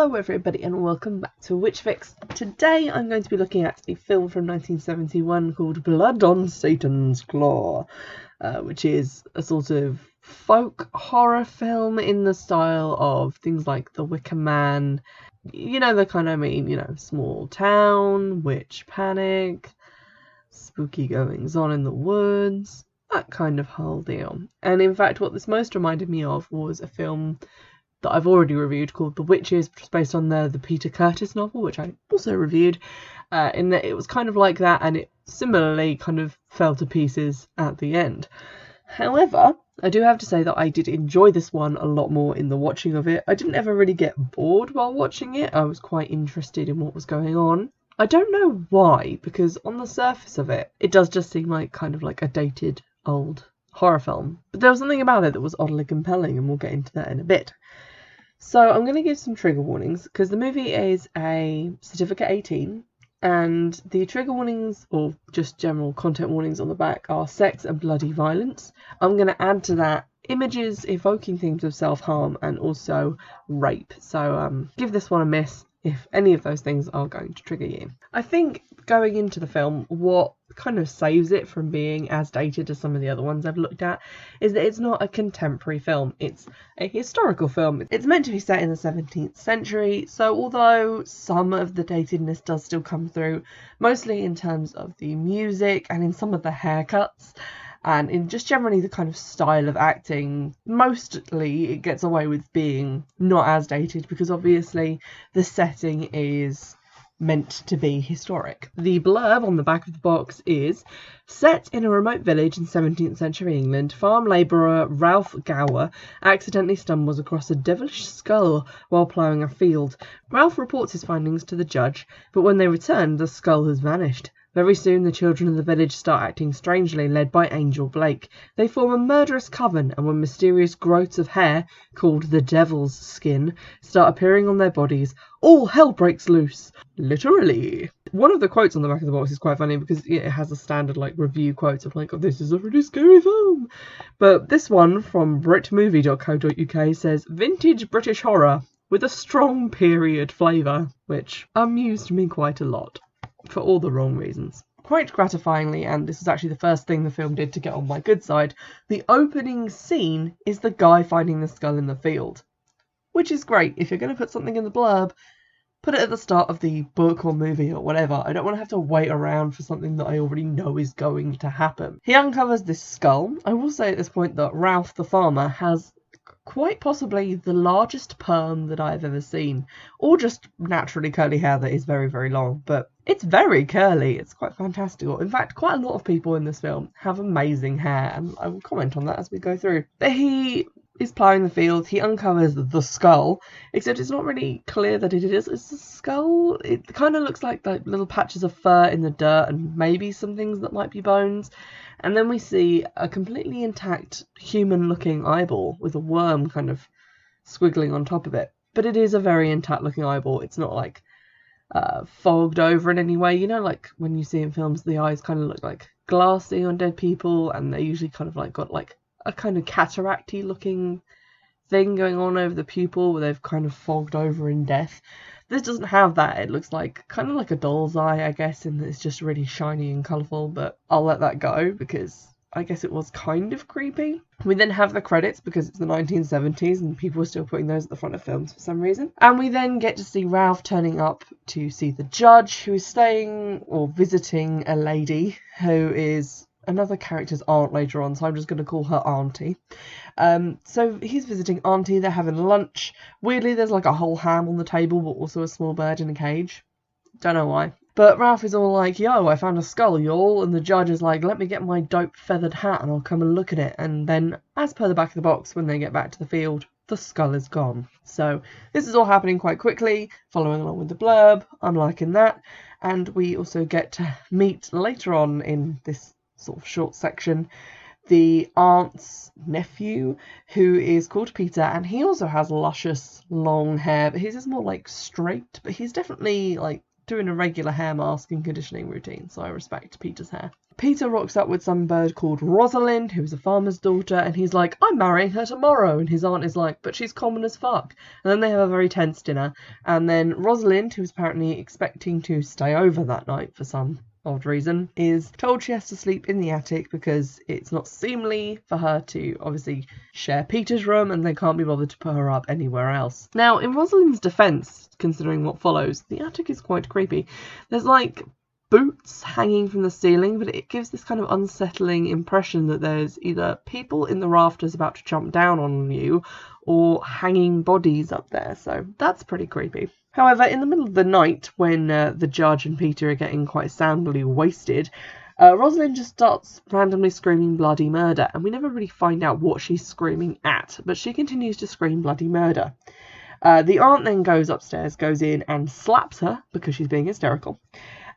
Hello everybody and welcome back to Witchfix. Today I'm going to be looking at a film from 1971 called Blood on Satan's Claw, which is a sort of folk horror film in the style of things like The Wicker Man, you know the kind I mean, you know, small town, witch panic, spooky goings on in the woods, that kind of whole deal. And in fact what this most reminded me of was a film that I've already reviewed called The Witches, which was based on the Peter Curtis novel, which I also reviewed, in that it was kind of like that and it similarly kind of fell to pieces at the end. However, I do have to say that I did enjoy this one a lot more in the watching of it. I didn't ever really get bored while watching it. I was quite interested in what was going on. I don't know why, because on the surface of it, it does just seem like kind of like a dated old horror film. But there was something about it that was oddly compelling, and we'll get into that in a bit. So I'm going to give some trigger warnings because the movie is a certificate 18 and the trigger warnings or just general content warnings on the back are sex and bloody violence. I'm going to add to that images evoking themes of self-harm and also rape. So give this one a miss if any of those things are going to trigger you. I think going into the film, what kind of saves it from being as dated as some of the other ones I've looked at is that it's not a contemporary film. It's a historical film. It's meant to be set in the 17th century, so although some of the datedness does still come through, mostly in terms of the music and in some of the haircuts, and in just generally the kind of style of acting, mostly it gets away with being not as dated because obviously the setting is meant to be historic. The blurb on the back of the box is, set in a remote village in 17th century England, farm labourer Ralph Gower accidentally stumbles across a devilish skull while ploughing a field. Ralph reports his findings to the judge, but when they return, the skull has vanished. Very soon the children of the village start acting strangely, led by Angel Blake. They form a murderous coven, and when mysterious growths of hair, called the Devil's Skin, start appearing on their bodies, all hell breaks loose. Literally. One of the quotes on the back of the box is quite funny because it has a standard like review quotes of like, oh, this is a really scary film. But this one from britmovie.co.uk says, vintage British horror with a strong period flavour, which amused me quite a lot. For all the wrong reasons. Quite gratifyingly, and this is actually the first thing the film did to get on my good side, the opening scene is the guy finding the skull in the field. Which is great. If you're going to put something in the blurb, put it at the start of the book or movie or whatever. I don't want to have to wait around for something that I already know is going to happen. He uncovers this skull. I will say at this point that Ralph the farmer has quite possibly the largest perm that I've ever seen, or just naturally curly hair that is very, very long, but it's very curly. It's quite fantastical. In fact, quite a lot of people in this film have amazing hair, and I will comment on that as we go through. But he is ploughing the field, he uncovers the skull, except it's not really clear that it is. It's a skull. It kind of looks like little patches of fur in the dirt and maybe some things that might be bones. And then we see a completely intact human-looking eyeball with a worm kind of squiggling on top of it. But it is a very intact-looking eyeball. It's not like fogged over in any way. You know, like when you see in films, the eyes kind of look like glassy on dead people, and they're usually kind of like got like a kind of cataract-y looking thing going on over the pupil where they've kind of fogged over in death. This doesn't have that. It looks like kind of like a doll's eye, I guess, and it's just really shiny and colourful, but I'll let that go because I guess it was kind of creepy. We then have the credits because it's the 1970s and people were still putting those at the front of films for some reason. And we then get to see Ralph turning up to see the judge, who is staying or visiting a lady who is another character's aunt later on, so I'm just going to call her Auntie. So he's visiting Auntie, they're having lunch. Weirdly, there's like a whole ham on the table, but also a small bird in a cage. Don't know why. But Ralph is all like, yo, I found a skull, y'all. And the judge is like, let me get my dope feathered hat and I'll come and look at it. And then, as per the back of the box, when they get back to the field, the skull is gone. So this is all happening quite quickly, following along with the blurb. I'm liking that. And we also get to meet later on in this sort of short section the aunt's nephew, who is called Peter, and he also has luscious long hair, but his is more like straight, but he's definitely like doing a regular hair mask and conditioning routine, so I respect Peter's hair. Peter rocks up with some bird called Rosalind, who's a farmer's daughter, and he's like, I'm marrying her tomorrow, and his aunt is like, but she's common as fuck. And then they have a very tense dinner, and then Rosalind, who's apparently expecting to stay over that night for some odd reason, is told she has to sleep in the attic because it's not seemly for her to obviously share Peter's room, and they can't be bothered to put her up anywhere else. Now, in Rosalind's defence, considering what follows, the attic is quite creepy. There's like boots hanging from the ceiling, but it gives this kind of unsettling impression that there's either people in the rafters about to jump down on you or hanging bodies up there, so that's pretty creepy. However, in the middle of the night, when the judge and Peter are getting quite soundly wasted, Rosalind just starts randomly screaming bloody murder, and we never really find out what she's screaming at, but she continues to scream bloody murder. The aunt then goes upstairs, goes in and slaps her because she's being hysterical,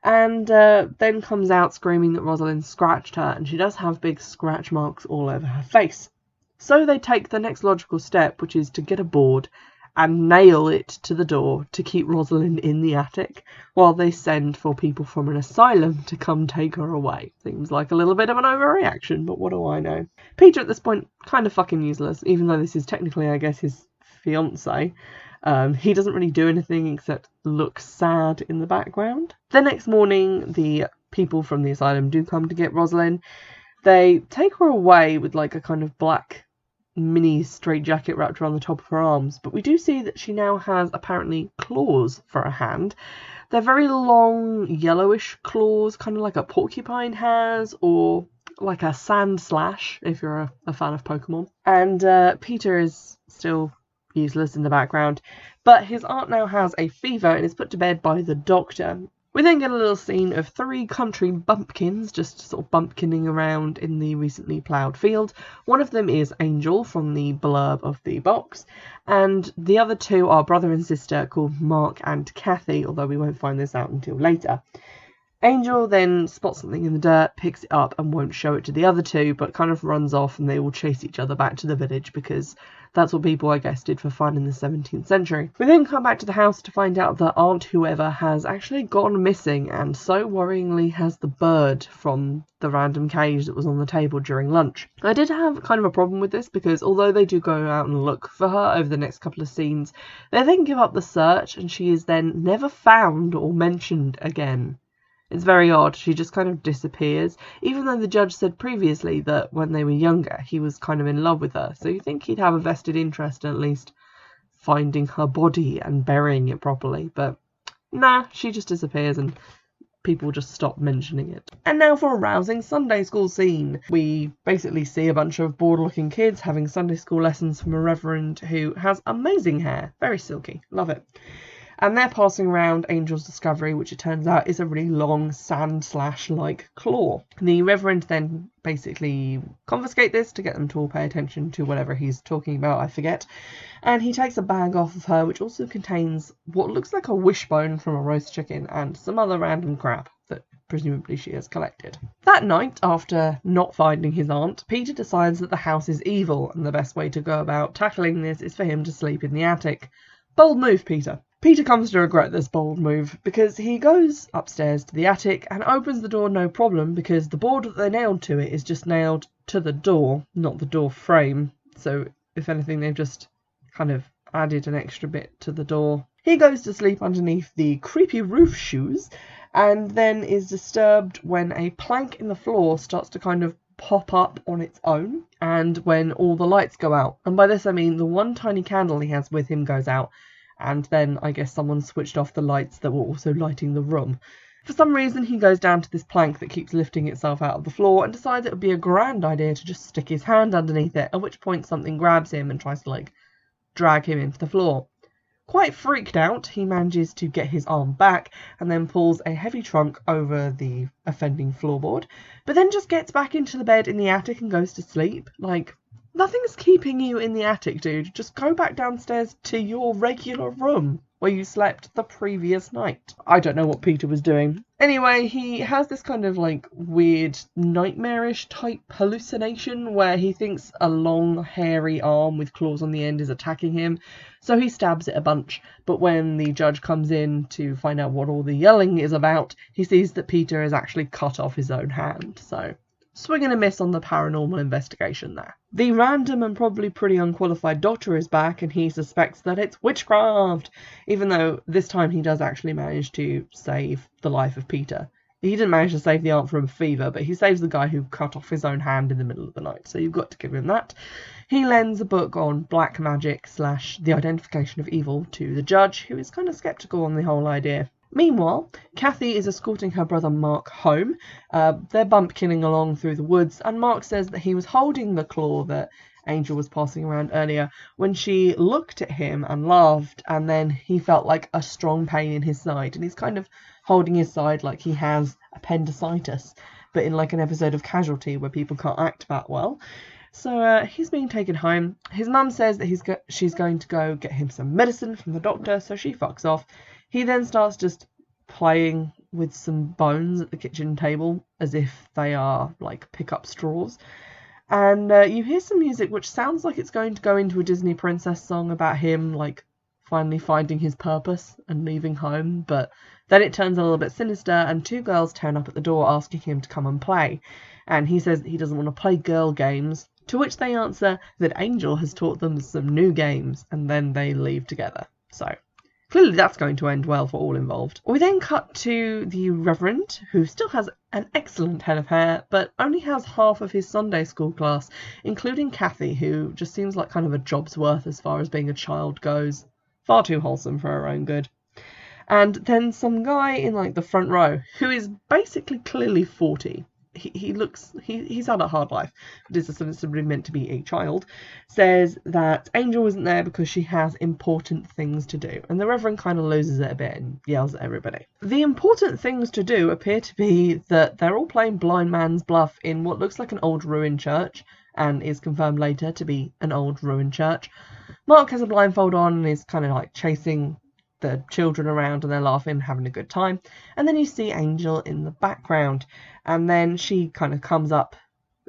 and then comes out screaming that Rosalind scratched her, and she does have big scratch marks all over her face. So they take the next logical step, which is to get a board and nail it to the door to keep Rosalind in the attic while they send for people from an asylum to come take her away. Seems like a little bit of an overreaction, but what do I know? Peter at this point kind of fucking useless, even though this is technically, I guess, his fiancée. He doesn't really do anything except look sad in the background. The next morning, the people from the asylum do come to get Rosalind. They take her away with like a kind of black mini straitjacket wrapped around the top of her arms, but we do see that she now has apparently claws for a hand. They're very long yellowish claws, kind of like a porcupine has, or like a sand slash if you're a fan of Pokemon. And Peter is still useless in the background, but his aunt now has a fever and is put to bed by the doctor. We then get a little scene of 3 country bumpkins just sort of bumpkining around in the recently ploughed field. One of them is Angel from the blurb of the box, and the other 2 are brother and sister called Mark and Kathy, although we won't find this out until later. Angel then spots something in the dirt, picks it up and won't show it to the other 2, but kind of runs off, and they all chase each other back to the village because that's what people, I guess, did for fun in the 17th century. We then come back to the house to find out that Aunt Whoever has actually gone missing, and so worryingly has the bird from the random cage that was on the table during lunch. I did have kind of a problem with this because although they do go out and look for her over the next couple of scenes, they then give up the search and she is then never found or mentioned again. It's very odd. She just kind of disappears, even though the judge said previously that when they were younger he was kind of in love with her, so you think he'd have a vested interest in at least finding her body and burying it properly, but nah, she just disappears and people just stop mentioning it. And now for a rousing Sunday school scene. We basically see a bunch of bored looking kids having Sunday school lessons from a Reverend who has amazing hair, very silky, love it. And they're passing around Angel's discovery, which it turns out is a really long sand slash like claw. The Reverend then basically confiscate this to get them to all pay attention to whatever he's talking about, I forget. And he takes a bag off of her, which also contains what looks like a wishbone from a roast chicken and some other random crap that presumably she has collected. That night, after not finding his aunt, Peter decides that the house is evil, and the best way to go about tackling this is for him to sleep in the attic. Bold move, Peter. Peter comes to regret this bold move because he goes upstairs to the attic and opens the door no problem because the board that they nailed to it is just nailed to the door, not the door frame. So if anything, they've just kind of added an extra bit to the door. He goes to sleep underneath the creepy roof shoes and then is disturbed when a plank in the floor starts to kind of pop up on its own and when all the lights go out. And by this I mean the one tiny candle he has with him goes out, and then I guess someone switched off the lights that were also lighting the room. For some reason he goes down to this plank that keeps lifting itself out of the floor and decides it would be a grand idea to just stick his hand underneath it, at which point something grabs him and tries to like drag him into the floor. Quite freaked out, he manages to get his arm back and then pulls a heavy trunk over the offending floorboard, but then just gets back into the bed in the attic and goes to sleep. Like, nothing's keeping you in the attic, dude. Just go back downstairs to your regular room. where you slept the previous night. I don't know what Peter was doing. Anyway, he has this kind of like weird nightmarish type hallucination where he thinks a long hairy arm with claws on the end is attacking him, so he stabs it a bunch. But when the judge comes in to find out what all the yelling is about, he sees that Peter has actually cut off his own hand. So swing and a miss on the paranormal investigation there. The random and probably pretty unqualified doctor is back, and he suspects that it's witchcraft, even though this time he does actually manage to save the life of Peter. He didn't manage to save the aunt from fever, but he saves the guy who cut off his own hand in the middle of the night, so you've got to give him that. He lends a book on black magic / the identification of evil to the judge, who is kind of sceptical on the whole idea. Meanwhile, Kathy is escorting her brother Mark home. They're bumpkinning along through the woods, and Mark says that he was holding the claw that Angel was passing around earlier when she looked at him and laughed, and then he felt like a strong pain in his side, and he's kind of holding his side like he has appendicitis, but in like an episode of Casualty where people can't act that well. So he's being taken home. His mum says that she's going to go get him some medicine from the doctor, so she fucks off. He then starts just playing with some bones at the kitchen table as if they are like pickup straws. And you hear some music which sounds like it's going to go into a Disney princess song about him like finally finding his purpose and leaving home. But then it turns a little bit sinister, and two girls turn up at the door asking him to come and play. And he says that he doesn't want to play girl games, to which they answer that Angel has taught them some new games, and then they leave together. So clearly that's going to end well for all involved. We then cut to the Reverend, who still has an excellent head of hair, but only has half of his Sunday school class, including Kathy, who just seems like kind of a job's worth as far as being a child goes. Far too wholesome for her own good. And then some guy in like the front row, who is basically clearly 40. He's had a hard life, but is ostensibly meant to be a child, says that Angel isn't there because she has important things to do. And the Reverend kind of loses it a bit and yells at everybody. The important things to do appear to be that they're all playing blind man's bluff in what looks like an old ruined church, and is confirmed later to be an old ruined church. Mark has a blindfold on and is kind of like chasing the children around, and they're laughing, having a good time. And then you see Angel in the background, and then she kind of comes up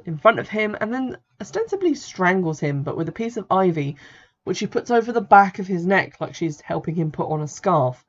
in front of him and then ostensibly strangles him, but with a piece of ivy which she puts over the back of his neck like she's helping him put on a scarf,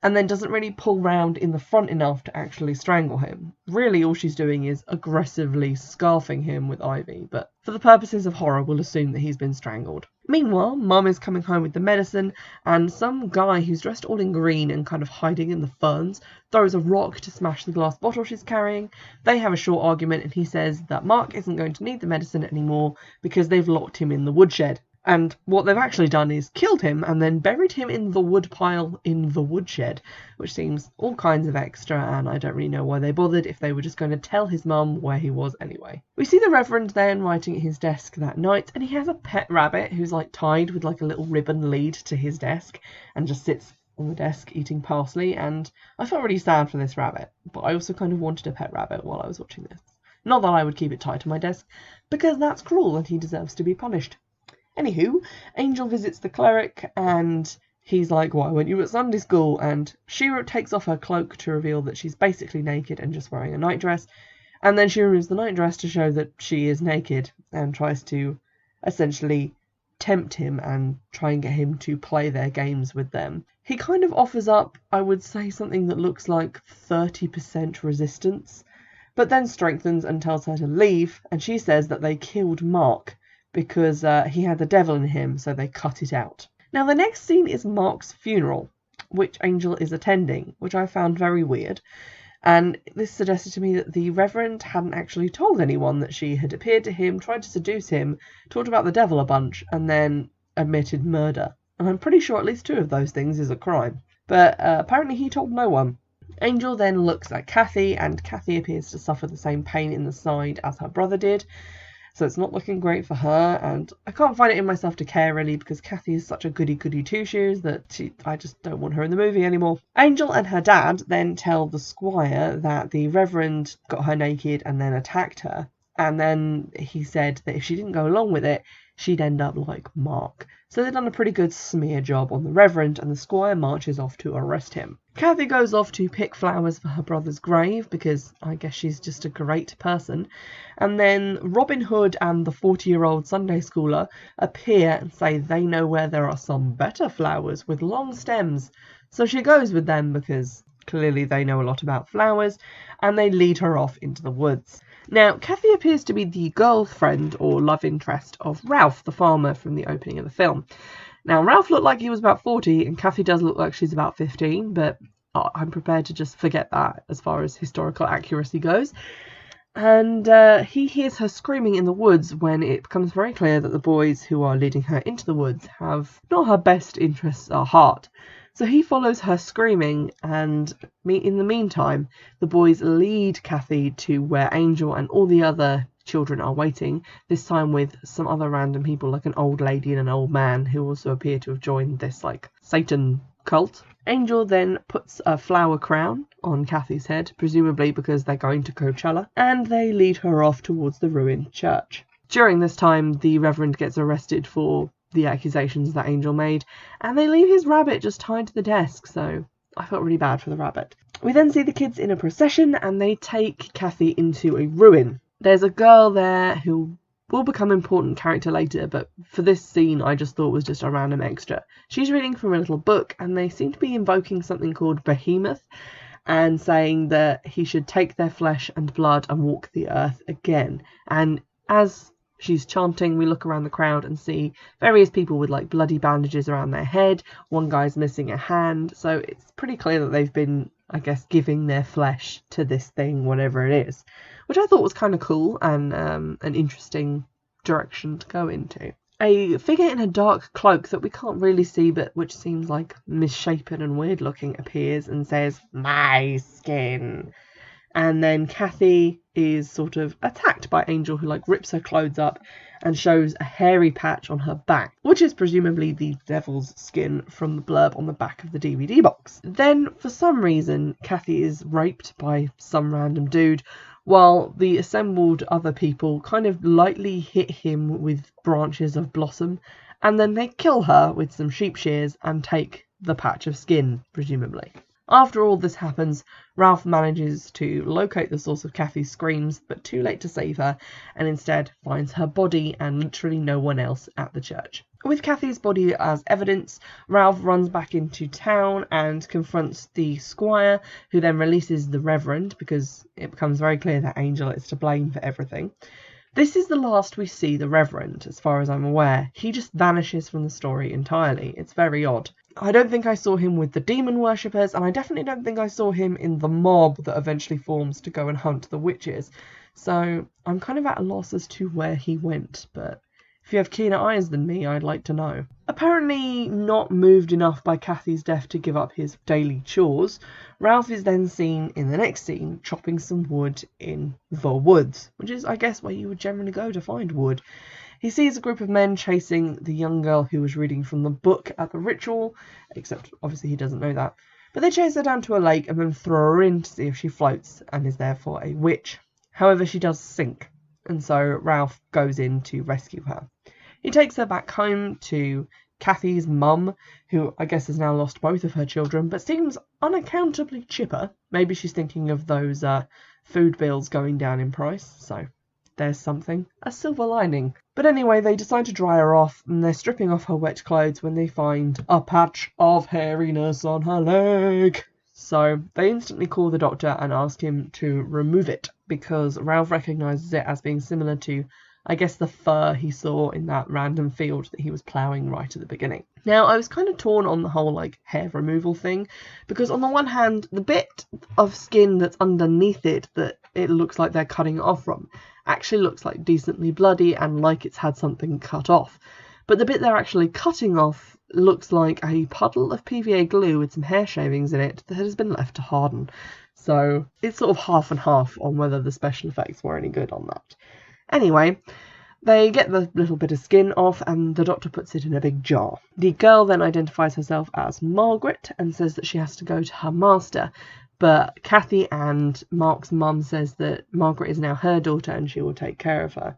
and then doesn't really pull round in the front enough to actually strangle him. Really all she's doing is aggressively scarfing him with ivy, but for the purposes of horror we'll assume that he's been strangled. Meanwhile, Mum is coming home with the medicine, and some guy who's dressed all in green and kind of hiding in the ferns throws a rock to smash the glass bottle she's carrying. They have a short argument, and he says that Mark isn't going to need the medicine anymore because they've locked him in the woodshed. And what they've actually done is killed him and then buried him in the wood pile in the woodshed, which seems all kinds of extra, and I don't really know why they bothered if they were just going to tell his mum where he was anyway. We see the Reverend then writing at his desk that night, and he has a pet rabbit who's like tied with like a little ribbon lead to his desk and just sits on the desk eating parsley, and I felt really sad for this rabbit, but I also kind of wanted a pet rabbit while I was watching this. Not that I would keep it tied to my desk, because that's cruel and he deserves to be punished. Anywho, Angel visits the cleric and he's like, why weren't you at Sunday school? And she takes off her cloak to reveal that she's basically naked and just wearing a nightdress. And then she removes the nightdress to show that she is naked and tries to essentially tempt him and try and get him to play their games with them. He kind of offers up, I would say, something that looks like 30% resistance, but then strengthens and tells her to leave, and she says that they killed Mark because he had the devil in him, so they cut it out. Now the next scene is Mark's funeral, which Angel is attending, which I found very weird, and this suggested to me that the Reverend hadn't actually told anyone that she had appeared to him, tried to seduce him, talked about the devil a bunch, and then admitted murder. And I'm pretty sure at least 2 of those things is a crime, but apparently he told no one. Angel then looks at Kathy, and Kathy appears to suffer the same pain in the side as her brother did, so it's not looking great for her, and I can't find it in myself to care really because Kathy is such a goody-goody two-shoes that I just don't want her in the movie anymore. Angel and her dad then tell the squire that the Reverend got her naked and then attacked her, and then he said that if she didn't go along with it, she'd end up like Mark. So they've done a pretty good smear job on the Reverend, and the Squire marches off to arrest him. Kathy goes off to pick flowers for her brother's grave because I guess she's just a great person. And then Robin Hood and the 40-year-old Sunday schooler appear and say they know where there are some better flowers with long stems. So she goes with them because clearly they know a lot about flowers, and they lead her off into the woods. Now, Kathy appears to be the girlfriend or love interest of Ralph, the farmer from the opening of the film. Now, Ralph looked like he was about 40, and Kathy does look like she's about 15, but I'm prepared to just forget that as far as historical accuracy goes. And he hears her screaming in the woods when it becomes very clear that the boys who are leading her into the woods have not her best interests at heart. So he follows her screaming, and in the meantime, the boys lead Kathy to where Angel and all the other children are waiting, this time with some other random people like an old lady and an old man who also appear to have joined this like Satan cult. Angel then puts a flower crown on Kathy's head, presumably because they're going to Coachella, and they lead her off towards the ruined church. During this time, the Reverend gets arrested for the accusations that Angel made, and they leave his rabbit just tied to the desk, so I felt really bad for the rabbit. We then see the kids in a procession, and they take Kathy into a ruin. There's a girl there who will become an important character later, but for this scene I just thought was just a random extra. She's reading from a little book, and they seem to be invoking something called Behemoth, and saying that he should take their flesh and blood and walk the earth again. And as she's chanting, we look around the crowd and see various people with like bloody bandages around their head. One guy's missing a hand, so it's pretty clear that they've been, I guess, giving their flesh to this thing, whatever it is, which I thought was kind of cool and an interesting direction to go into. A figure in a dark cloak that we can't really see, but which seems like misshapen and weird looking, appears and says, "My skin." And then Kathy is sort of attacked by Angel, who like rips her clothes up and shows a hairy patch on her back, which is presumably the devil's skin from the blurb on the back of the DVD box. Then, for some reason, Kathy is raped by some random dude, while the assembled other people kind of lightly hit him with branches of blossom, and then they kill her with some sheep shears and take the patch of skin, presumably. After all this happens, Ralph manages to locate the source of Kathy's screams, but too late to save her, and instead finds her body and literally no one else at the church. With Kathy's body as evidence, Ralph runs back into town and confronts the Squire, who then releases the Reverend, because it becomes very clear that Angel is to blame for everything. This is the last we see the Reverend, as far as I'm aware. He just vanishes from the story entirely. It's very odd. I don't think I saw him with the demon worshippers, and I definitely don't think I saw him in the mob that eventually forms to go and hunt the witches. So I'm kind of at a loss as to where he went, but if you have keener eyes than me, I'd like to know. Apparently not moved enough by Kathy's death to give up his daily chores, Ralph is then seen in the next scene chopping some wood in the woods, which is, I guess, where you would generally go to find wood. He sees a group of men chasing the young girl who was reading from the book at the ritual, except obviously he doesn't know that. But they chase her down to a lake and then throw her in to see if she floats and is therefore a witch. However, she does sink, and so Ralph goes in to rescue her. He takes her back home to Kathy's mum, who I guess has now lost both of her children, but seems unaccountably chipper. Maybe she's thinking of those food bills going down in price, so there's something. A silver lining. But anyway, they decide to dry her off, and they're stripping off her wet clothes when they find a patch of hairiness on her leg. So they instantly call the doctor and ask him to remove it, because Ralph recognises it as being similar to, I guess, the fur he saw in that random field that he was ploughing right at the beginning. Now, I was kind of torn on the whole, hair removal thing, because on the one hand, the bit of skin that's underneath it that it looks like they're cutting it off from actually looks like decently bloody and like it's had something cut off. But the bit they're actually cutting off looks like a puddle of PVA glue with some hair shavings in it that has been left to harden. So it's sort of half and half on whether the special effects were any good on that. Anyway, they get the little bit of skin off and the doctor puts it in a big jar. The girl then identifies herself as Margaret and says that she has to go to her master, but Kathy and Mark's mum says that Margaret is now her daughter and she will take care of her.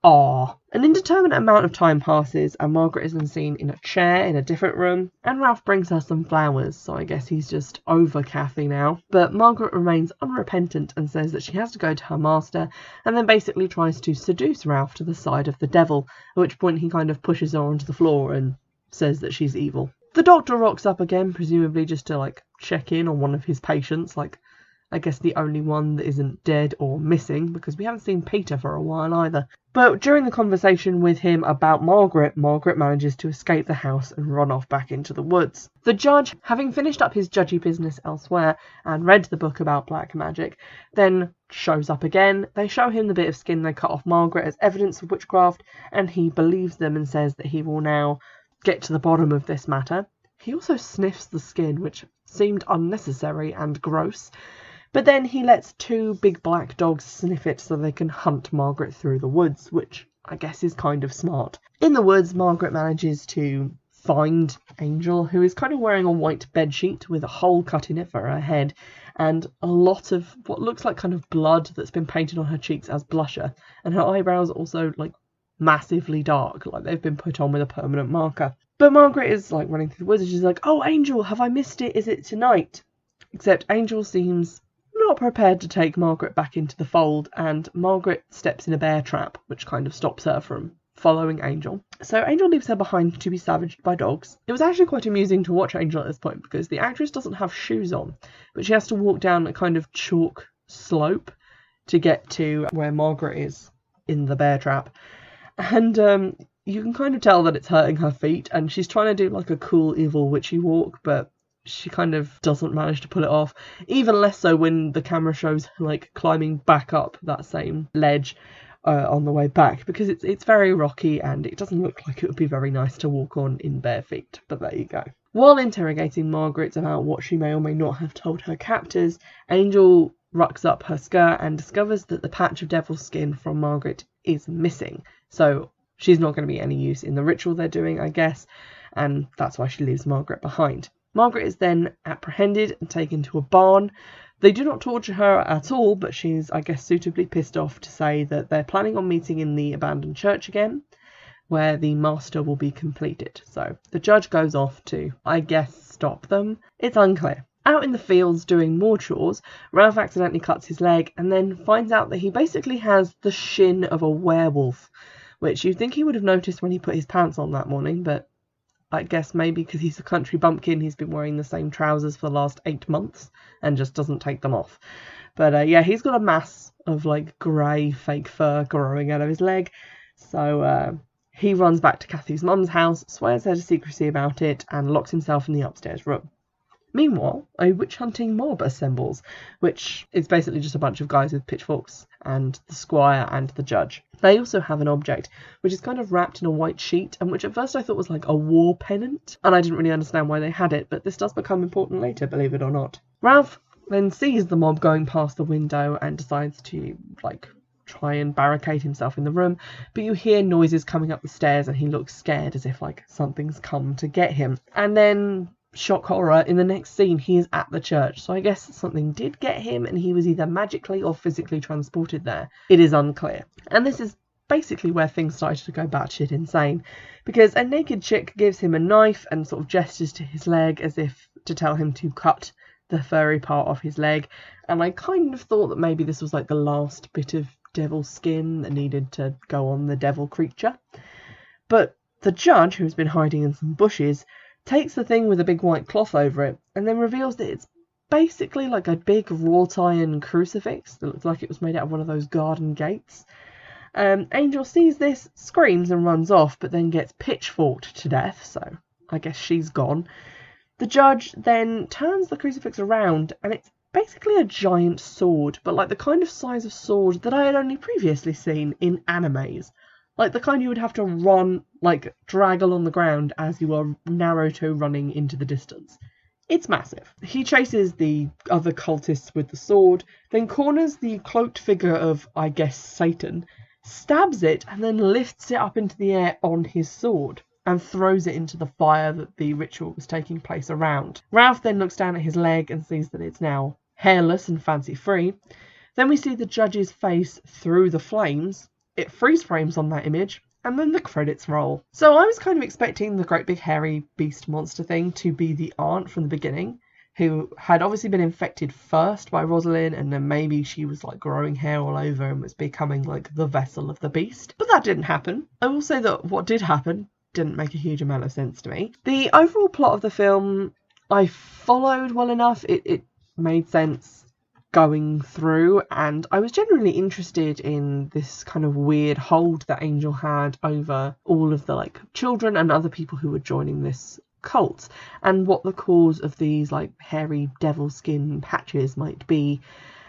Ah. An indeterminate amount of time passes and Margaret is then seen in a chair in a different room, and Ralph brings her some flowers, so I guess he's just over Kathy now. But Margaret remains unrepentant and says that she has to go to her master, and then basically tries to seduce Ralph to the side of the devil, at which point he kind of pushes her onto the floor and says that she's evil. The doctor rocks up again, presumably just to like check in on one of his patients, like I guess the only one that isn't dead or missing, because we haven't seen Peter for a while either. But during the conversation with him about Margaret, Margaret manages to escape the house and run off back into the woods. The judge, having finished up his judgy business elsewhere and read the book about black magic, then shows up again. They show him the bit of skin they cut off Margaret as evidence of witchcraft, and he believes them and says that he will now get to the bottom of this matter. He also sniffs the skin, which seemed unnecessary and gross. But then he lets 2 big black dogs sniff it so they can hunt Margaret through the woods, which I guess is kind of smart. In the woods, Margaret manages to find Angel, who is kind of wearing a white bedsheet with a hole cut in it for her head, and a lot of what looks like kind of blood that's been painted on her cheeks as blusher, and her eyebrows are also like massively dark, like they've been put on with a permanent marker. But Margaret is like running through the woods and she's like, "Oh, Angel, have I missed it? Is it tonight?" Except Angel seems not prepared to take Margaret back into the fold, and Margaret steps in a bear trap, which kind of stops her from following Angel. So Angel leaves her behind to be savaged by dogs. It was actually quite amusing to watch Angel at this point, because the actress doesn't have shoes on, but she has to walk down a kind of chalk slope to get to where Margaret is in the bear trap. And you can kind of tell that it's hurting her feet, and she's trying to do like a cool evil witchy walk, but she kind of doesn't manage to pull it off. Even less so when the camera shows her like climbing back up that same ledge on the way back, because it's very rocky and it doesn't look like it would be very nice to walk on in bare feet. But there you go. While interrogating Margaret about what she may or may not have told her captors, Angel rucks up her skirt and discovers that the patch of devil's skin from Margaret is missing. So she's not going to be any use in the ritual they're doing, I guess, and that's why she leaves Margaret behind. Margaret is then apprehended and taken to a barn. They do not torture her at all, but she's, I guess, suitably pissed off to say that they're planning on meeting in the abandoned church again, where the master will be completed. So the judge goes off to, I guess, stop them. It's unclear. Out in the fields doing more chores, Ralph accidentally cuts his leg and then finds out that he basically has the shin of a werewolf, which you'd think he would have noticed when he put his pants on that morning, but I guess maybe because he's a country bumpkin, he's been wearing the same trousers for the last 8 months and just doesn't take them off. But yeah, he's got a mass of like grey fake fur growing out of his leg. So he runs back to Kathy's mum's house, swears her to secrecy about it, and locks himself in the upstairs room. Meanwhile, a witch-hunting mob assembles, which is basically just a bunch of guys with pitchforks, and the squire and the judge. They also have an object, which is kind of wrapped in a white sheet, and which at first I thought was like a war pennant, and I didn't really understand why they had it, but this does become important later, believe it or not. Ralph then sees the mob going past the window and decides to, like, try and barricade himself in the room, but you hear noises coming up the stairs, and he looks scared as if, like, something's come to get him. And then, shock horror, in the next scene he is at the church, so I guess something did get him and he was either magically or physically transported there. It is unclear. And this is basically where things started to go batshit insane, because a naked chick gives him a knife and sort of gestures to his leg as if to tell him to cut the furry part off his leg, and I kind of thought that maybe this was like the last bit of devil skin that needed to go on the devil creature. But the judge, who's been hiding in some bushes, takes the thing with a big white cloth over it and then reveals that it's basically like a big wrought iron crucifix that looks like it was made out of one of those garden gates. Angel sees this, screams and runs off, but then gets pitchforked to death, so I guess she's gone. The judge then turns the crucifix around and it's basically a giant sword, but like the kind of size of sword that I had only previously seen in animes. Like the kind you would have to run, like drag along the ground as you are Naruto running into the distance. It's massive. He chases the other cultists with the sword, then corners the cloaked figure of, I guess, Satan, stabs it, and then lifts it up into the air on his sword and throws it into the fire that the ritual was taking place around. Ralph then looks down at his leg and sees that it's now hairless and fancy-free. Then we see the judge's face through the flames, it freeze frames on that image, and then the credits roll. So I was kind of expecting the great big hairy beast monster thing to be the aunt from the beginning, who had obviously been infected first by Rosalind, and then maybe she was like growing hair all over and was becoming like the vessel of the beast. But that didn't happen. I will say that what did happen didn't make a huge amount of sense to me. The overall plot of the film I followed well enough. It made sense going through, and I was genuinely interested in this kind of weird hold that Angel had over all of the like children and other people who were joining this cult, and what the cause of these like hairy devil skin patches might be.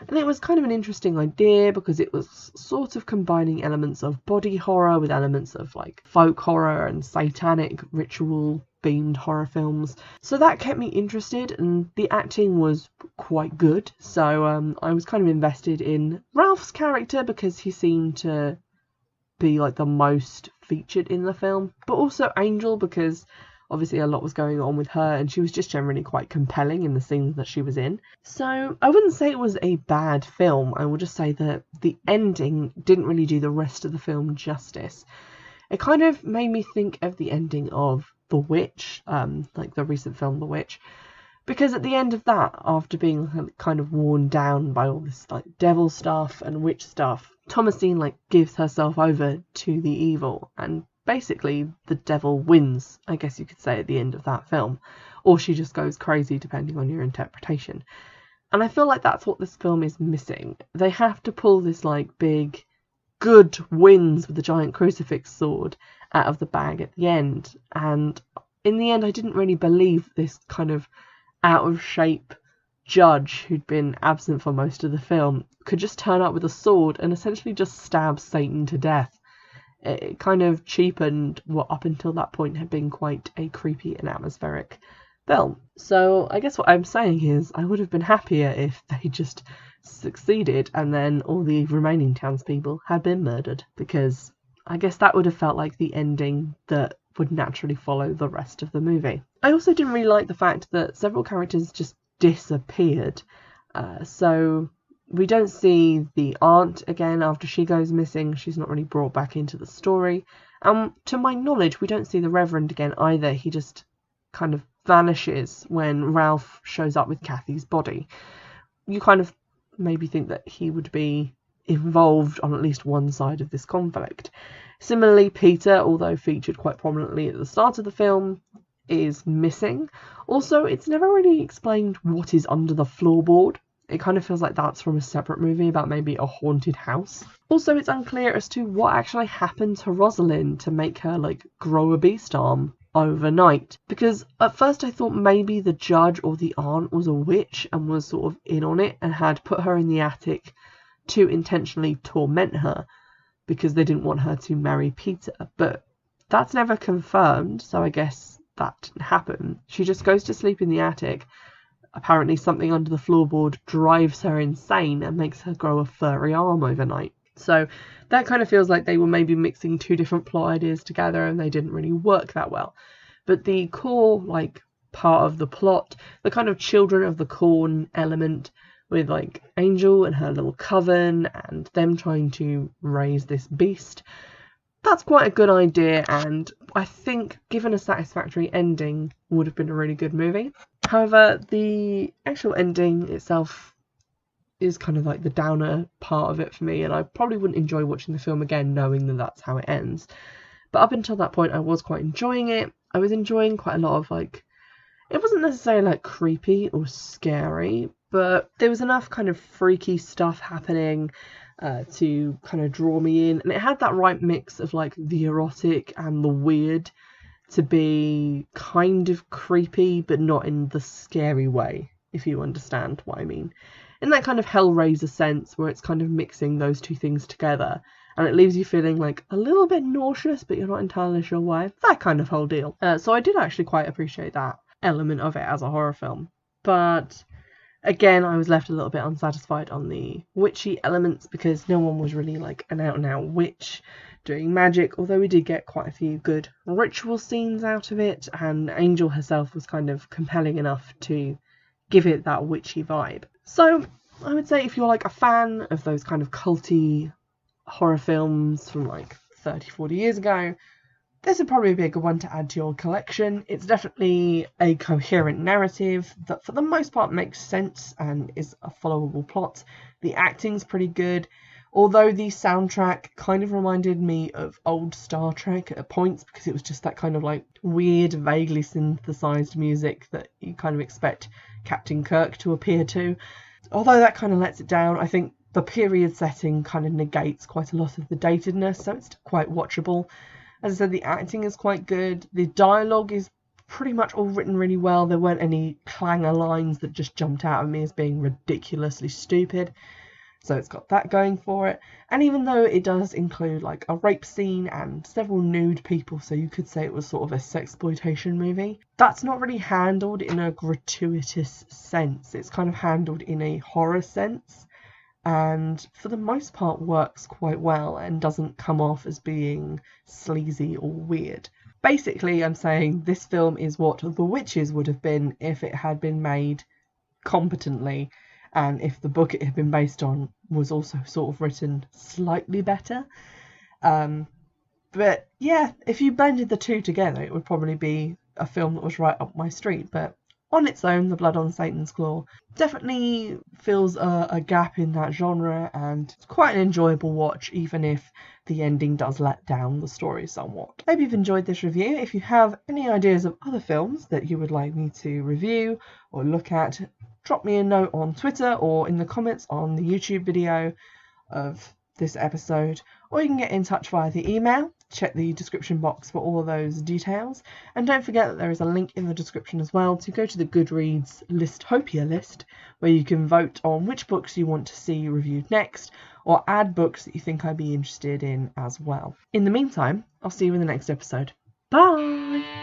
And it was kind of an interesting idea because it was sort of combining elements of body horror with elements of like folk horror and satanic ritual themed horror films. So that kept me interested, and the acting was quite good. So I was kind of invested in Ralph's character because he seemed to be like the most featured in the film, but also Angel because obviously a lot was going on with her and she was just generally quite compelling in the scenes that she was in. So I wouldn't say it was a bad film. I will just say that the ending didn't really do the rest of the film justice. It kind of made me think of the ending of The Witch, like the recent film The Witch, because at the end of that, after being kind of worn down by all this like devil stuff and witch stuff, Thomasine like gives herself over to the evil, and basically the devil wins, I guess you could say, at the end of that film, or she just goes crazy depending on your interpretation. And I feel like that's what this film is missing. They have to pull this like big good wins with the giant crucifix sword out of the bag at the end, and in the end I didn't really believe this kind of out of shape judge who'd been absent for most of the film could just turn up with a sword and essentially just stab Satan to death. It kind of cheapened what up until that point had been quite a creepy and atmospheric film. So I guess what I'm saying is I would have been happier if they just succeeded and then all the remaining townspeople had been murdered, because I guess that would have felt like the ending that would naturally follow the rest of the movie. I also didn't really like the fact that several characters just disappeared. So we don't see the aunt again after she goes missing. She's not really brought back into the story. To my knowledge, we don't see the Reverend again either. He just kind of vanishes when Ralph shows up with Kathy's body. You kind of maybe think that he would be involved on at least one side of this conflict. Similarly, Peter, although featured quite prominently at the start of the film, is missing. Also, it's never really explained what is under the floorboard. It kind of feels like that's from a separate movie about maybe a haunted house. Also, it's unclear as to what actually happened to Rosalind to make her like grow a beast arm overnight, because at first I thought maybe the judge or the aunt was a witch and was sort of in on it and had put her in the attic to intentionally torment her because they didn't want her to marry Peter, but that's never confirmed, so I guess that didn't happen. She just goes to sleep in the attic. Apparently something under the floorboard drives her insane and makes her grow a furry arm overnight. So that kind of feels like they were maybe mixing two different plot ideas together and they didn't really work that well. But the core like part of the plot, the kind of children of the corn element with like Angel and her little coven and them trying to raise this beast, that's quite a good idea, and I think given a satisfactory ending would have been a really good movie. However, the actual ending itself is kind of like the downer part of it for me, and I probably wouldn't enjoy watching the film again knowing that that's how it ends. But up until that point I was quite enjoying it. I was enjoying quite a lot of like, it wasn't necessarily like creepy or scary, but there was enough kind of freaky stuff happening to kind of draw me in, and it had that right mix of like the erotic and the weird to be kind of creepy but not in the scary way, if you understand what I mean, in that kind of Hellraiser sense where it's kind of mixing those two things together and it leaves you feeling like a little bit nauseous but you're not entirely sure why, that kind of whole deal. So I did actually quite appreciate that element of it as a horror film, but again, I was left a little bit unsatisfied on the witchy elements because no one was really like an out-and-out witch doing magic, although we did get quite a few good ritual scenes out of it, and Angel herself was kind of compelling enough to give it that witchy vibe. So I would say if you're like a fan of those kind of culty horror films from like 30, 40 years ago, this would probably be a good one to add to your collection. It's definitely a coherent narrative that for the most part makes sense and is a followable plot. The acting's pretty good, although the soundtrack kind of reminded me of old Star Trek at points, because it was just that kind of like weird, vaguely synthesized music that you kind of expect Captain Kirk to appear to. Although that kind of lets it down, I think the period setting kind of negates quite a lot of the datedness, so it's quite watchable. As I said, the acting is quite good. The dialogue is pretty much all written really well. There weren't any clanger lines that just jumped out at me as being ridiculously stupid. So it's got that going for it. And even though it does include like a rape scene and several nude people, so you could say it was sort of a sexploitation movie, that's not really handled in a gratuitous sense. It's kind of handled in a horror sense, and for the most part works quite well and doesn't come off as being sleazy or weird. Basically, I'm saying this film is what The Witches would have been if it had been made competently, and if the book it had been based on was also sort of written slightly better. But yeah, if you blended the two together, it would probably be a film that was right up my street. But on its own, The Blood on Satan's Claw definitely fills a gap in that genre, and it's quite an enjoyable watch, even if the ending does let down the story somewhat. Hope you've enjoyed this review. If you have any ideas of other films that you would like me to review or look at, drop me a note on Twitter or in the comments on the YouTube video of this episode, or you can get in touch via the email. Check the description box for all of those details, and don't forget that there is a link in the description as well to go to the Goodreads Listopia list, where you can vote on which books you want to see reviewed next, or add books that you think I'd be interested in as well. In the meantime, I'll see you in the next episode. Bye!